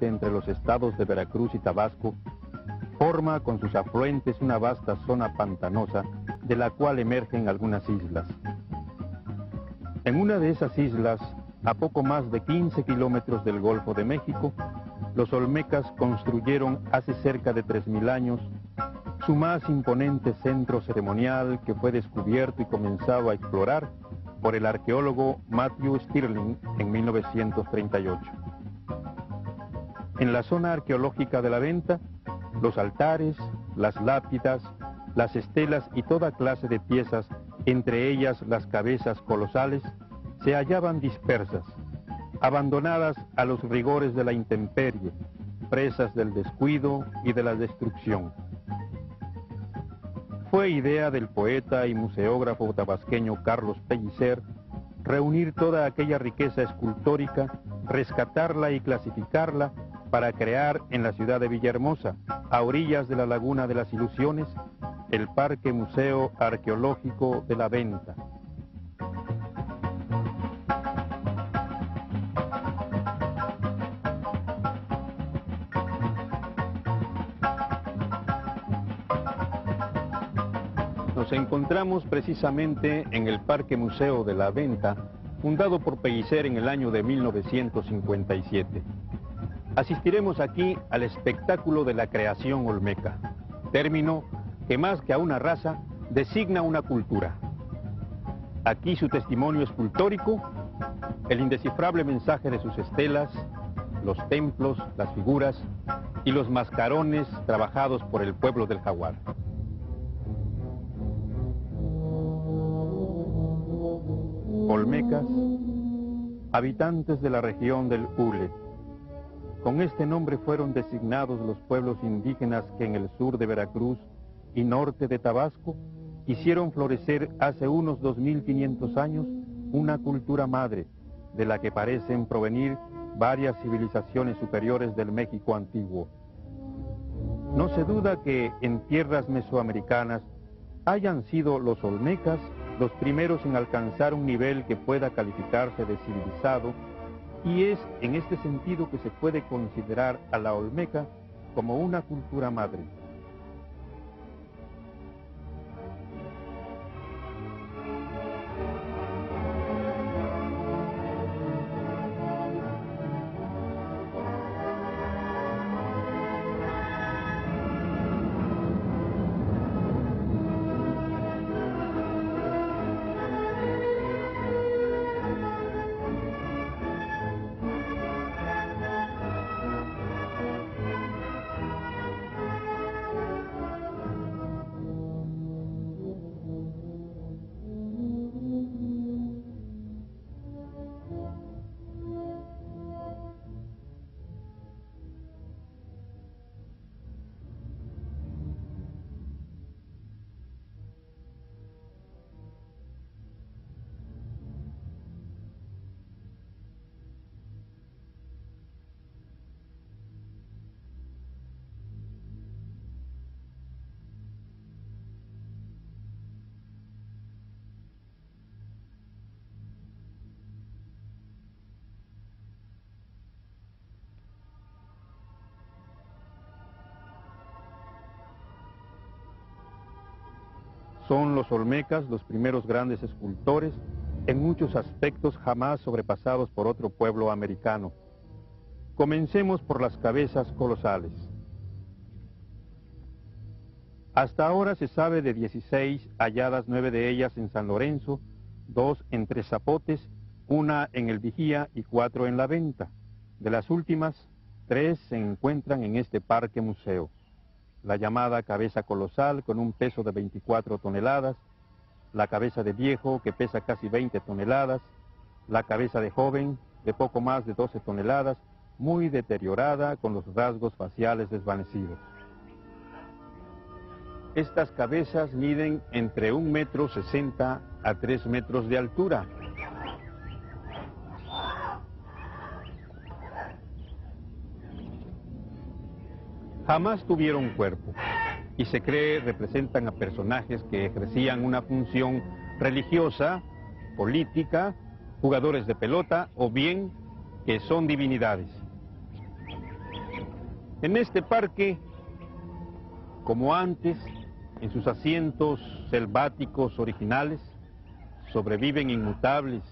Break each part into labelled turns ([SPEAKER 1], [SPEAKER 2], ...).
[SPEAKER 1] entre los estados de Veracruz y Tabasco, forma con sus afluentes una vasta zona pantanosa de la cual emergen algunas islas. En una de esas islas, a poco más de 15 kilómetros del Golfo de México, los olmecas construyeron hace cerca de 3000 años su más imponente centro ceremonial, que fue descubierto y comenzado a explorar por el arqueólogo Matthew Stirling en 1938. En la zona arqueológica de la Venta, los altares, las lápidas, las estelas y toda clase de piezas, entre ellas las cabezas colosales, se hallaban dispersas, abandonadas a los rigores de la intemperie, presas del descuido y de la destrucción. Fue idea del poeta y museógrafo tabasqueño Carlos Pellicer reunir toda aquella riqueza escultórica, rescatarla y clasificarla para crear en la ciudad de Villahermosa, a orillas de la Laguna de las Ilusiones, el Parque Museo Arqueológico de la Venta. Nos encontramos precisamente en el Parque Museo de la Venta, fundado por Pellicer en el año de 1957. Asistiremos aquí al espectáculo de la creación olmeca, término que más que a una raza designa una cultura. Aquí su testimonio escultórico, el indescifrable mensaje de sus estelas, los templos, las figuras y los mascarones trabajados por el pueblo del Jaguar. Olmecas, habitantes de la región del Hule. Con este nombre fueron designados los pueblos indígenas que en el sur de Veracruz y norte de Tabasco hicieron florecer hace unos 2500 años una cultura madre, de la que parecen provenir varias civilizaciones superiores del México antiguo. No se duda que en tierras mesoamericanas hayan sido los olmecas los primeros en alcanzar un nivel que pueda calificarse de civilizado, y es en este sentido que se puede considerar a la olmeca como una cultura madre. Son los olmecas los primeros grandes escultores, en muchos aspectos jamás sobrepasados por otro pueblo americano. Comencemos por las cabezas colosales. Hasta ahora se sabe de 16 halladas, 9 de ellas en San Lorenzo, 2 en Tres Zapotes, 1 en El Vigía y 4 en La Venta. De las últimas, 3 se encuentran en este parque museo. La llamada cabeza colosal, con un peso de 24 toneladas, la cabeza de viejo, que pesa casi 20 toneladas, la cabeza de joven, de poco más de 12 toneladas, muy deteriorada, con los rasgos faciales desvanecidos. Estas cabezas miden entre 1,60 m a 3 metros de altura. Jamás tuvieron cuerpo, y se cree representan a personajes que ejercían una función religiosa, política, jugadores de pelota o bien que son divinidades. En este parque, como antes, en sus asientos selváticos originales, sobreviven inmutables,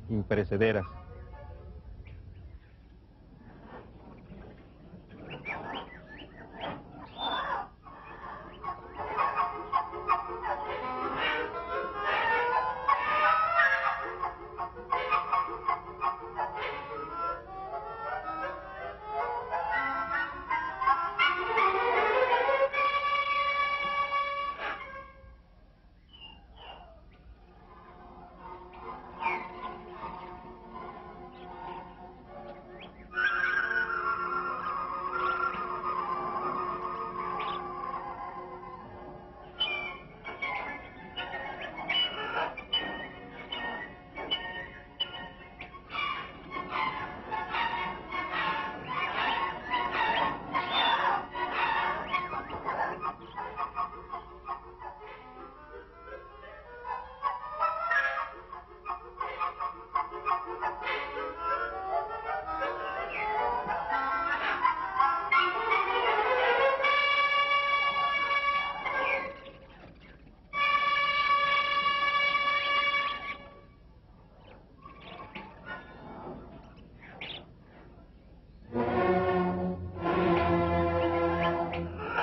[SPEAKER 1] imperecederas.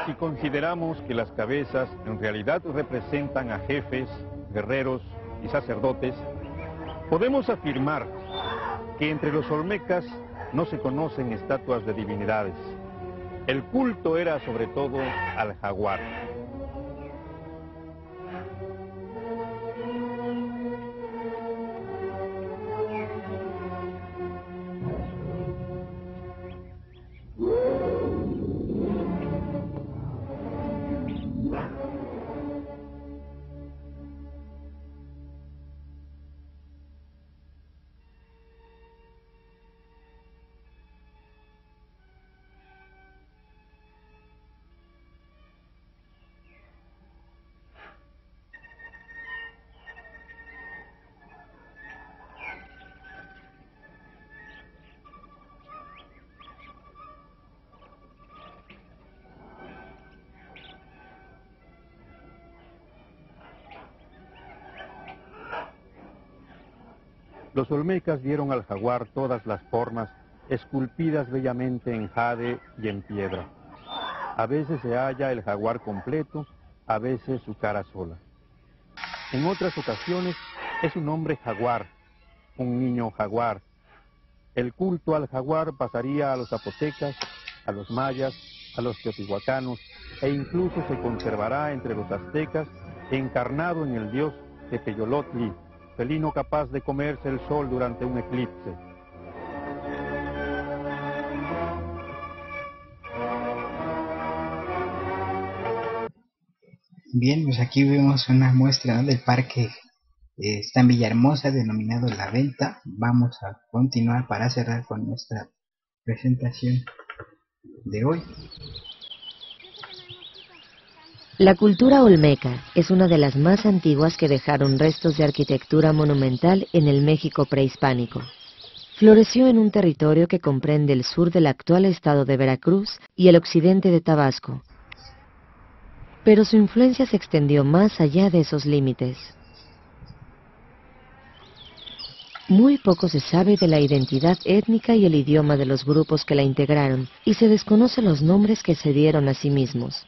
[SPEAKER 1] Si consideramos que las cabezas en realidad representan a jefes, guerreros y sacerdotes, podemos afirmar que entre los olmecas no se conocen estatuas de divinidades. El culto era sobre todo al jaguar. Los olmecas dieron al jaguar todas las formas, esculpidas bellamente en jade y en piedra. A veces se halla el jaguar completo, a veces su cara sola. En otras ocasiones es un hombre jaguar, un niño jaguar. El culto al jaguar pasaría a los zapotecas, a los mayas, a los teotihuacanos, e incluso se conservará entre los aztecas, encarnado en el dios Tepeyolotli, felino capaz de comerse el sol durante un eclipse.
[SPEAKER 2] Bien, pues aquí vemos una muestra, ¿no?, del parque está en Villahermosa, denominado La Venta. Vamos a continuar para cerrar con nuestra presentación de hoy.
[SPEAKER 3] La cultura olmeca es una de las más antiguas que dejaron restos de arquitectura monumental en el México prehispánico. Floreció en un territorio que comprende el sur del actual estado de Veracruz y el occidente de Tabasco, pero su influencia se extendió más allá de esos límites. Muy poco se sabe de la identidad étnica y el idioma de los grupos que la integraron, y se desconocen los nombres que se dieron a sí mismos.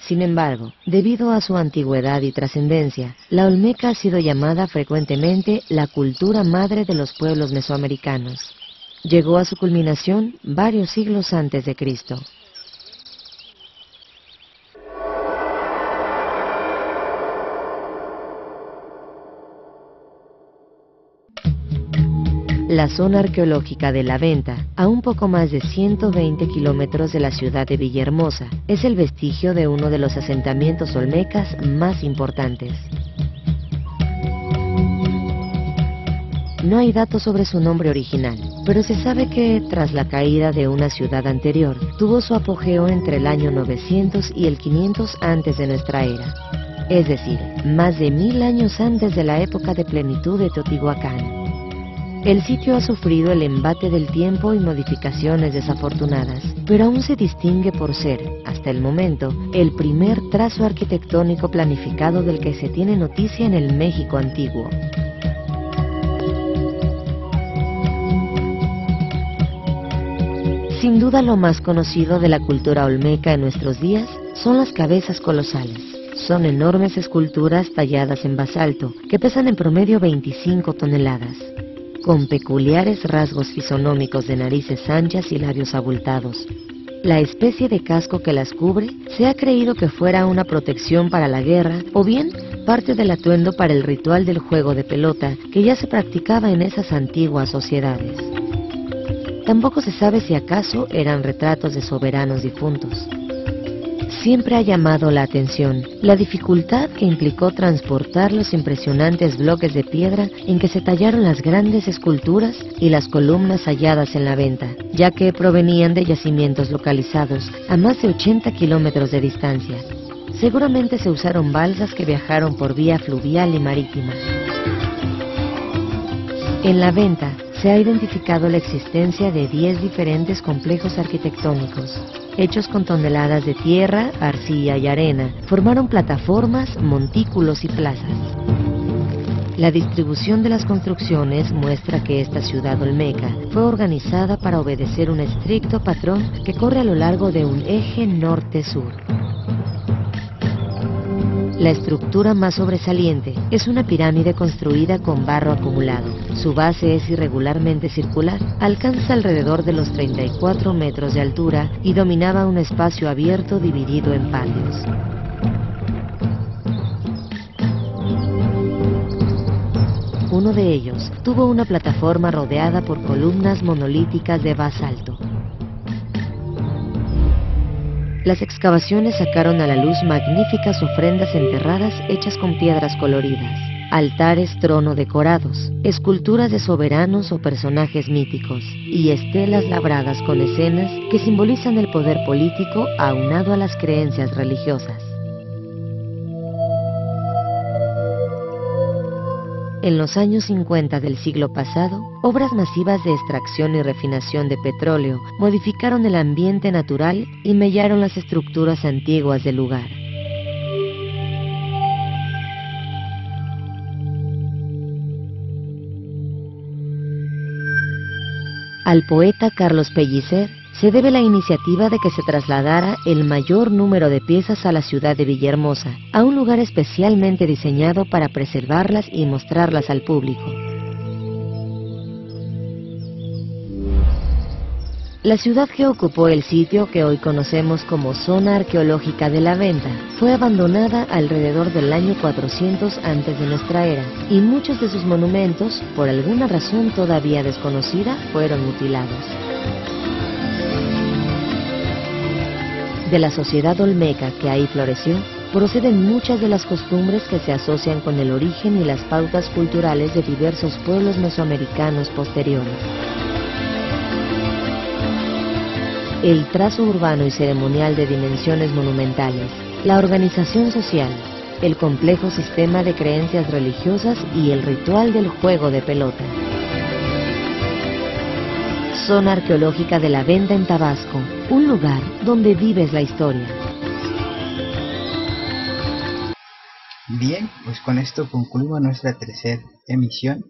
[SPEAKER 3] Sin embargo, debido a su antigüedad y trascendencia, la olmeca ha sido llamada frecuentemente la cultura madre de los pueblos mesoamericanos. Llegó a su culminación varios siglos antes de Cristo. La zona arqueológica de La Venta, a un poco más de 120 kilómetros de la ciudad de Villahermosa, es el vestigio de uno de los asentamientos olmecas más importantes. No hay datos sobre su nombre original, pero se sabe que, tras la caída de una ciudad anterior, tuvo su apogeo entre el año 900 y el 500 antes de nuestra era, es decir, más de 1000 años antes de la época de plenitud de Teotihuacán. El sitio ha sufrido el embate del tiempo y modificaciones desafortunadas, pero aún se distingue por ser, hasta el momento, el primer trazo arquitectónico planificado del que se tiene noticia en el México antiguo. Sin duda lo más conocido de la cultura olmeca en nuestros días son las cabezas colosales. Son enormes esculturas talladas en basalto que pesan en promedio 25 toneladas, con peculiares rasgos fisonómicos de narices anchas y labios abultados. La especie de casco que las cubre se ha creído que fuera una protección para la guerra o bien parte del atuendo para el ritual del juego de pelota que ya se practicaba en esas antiguas sociedades. Tampoco se sabe si acaso eran retratos de soberanos difuntos. Siempre ha llamado la atención la dificultad que implicó transportar los impresionantes bloques de piedra en que se tallaron las grandes esculturas y las columnas halladas en la venta, ya que provenían de yacimientos localizados a más de 80 kilómetros de distancia. Seguramente se usaron balsas que viajaron por vía fluvial y marítima. En la venta se ha identificado la existencia de 10 diferentes complejos arquitectónicos. Hechos con toneladas de tierra, arcilla y arena, formaron plataformas, montículos y plazas. La distribución de las construcciones muestra que esta ciudad olmeca fue organizada para obedecer un estricto patrón que corre a lo largo de un eje norte-sur. La estructura más sobresaliente es una pirámide construida con barro acumulado. Su base es irregularmente circular, alcanza alrededor de los 34 metros de altura y dominaba un espacio abierto dividido en patios. Uno de ellos tuvo una plataforma rodeada por columnas monolíticas de basalto. Las excavaciones sacaron a la luz magníficas ofrendas enterradas hechas con piedras coloridas, altares trono decorados, esculturas de soberanos o personajes míticos y estelas labradas con escenas que simbolizan el poder político aunado a las creencias religiosas. En los años 50 del siglo pasado, obras masivas de extracción y refinación de petróleo modificaron el ambiente natural y mellaron las estructuras antiguas del lugar. Al poeta Carlos Pellicer se debe la iniciativa de que se trasladara el mayor número de piezas a la ciudad de Villahermosa, a un lugar especialmente diseñado para preservarlas y mostrarlas al público. La ciudad que ocupó el sitio que hoy conocemos como Zona Arqueológica de la Venta fue abandonada alrededor del año 400 antes de nuestra era, y muchos de sus monumentos, por alguna razón todavía desconocida, fueron mutilados. De la sociedad olmeca que ahí floreció, proceden muchas de las costumbres que se asocian con el origen y las pautas culturales de diversos pueblos mesoamericanos posteriores. El trazo urbano y ceremonial de dimensiones monumentales, la organización social, el complejo sistema de creencias religiosas y el ritual del juego de pelota. Zona Arqueológica de la Venta en Tabasco, un lugar donde vives la historia.
[SPEAKER 2] Bien, pues con esto concluimos nuestra tercera emisión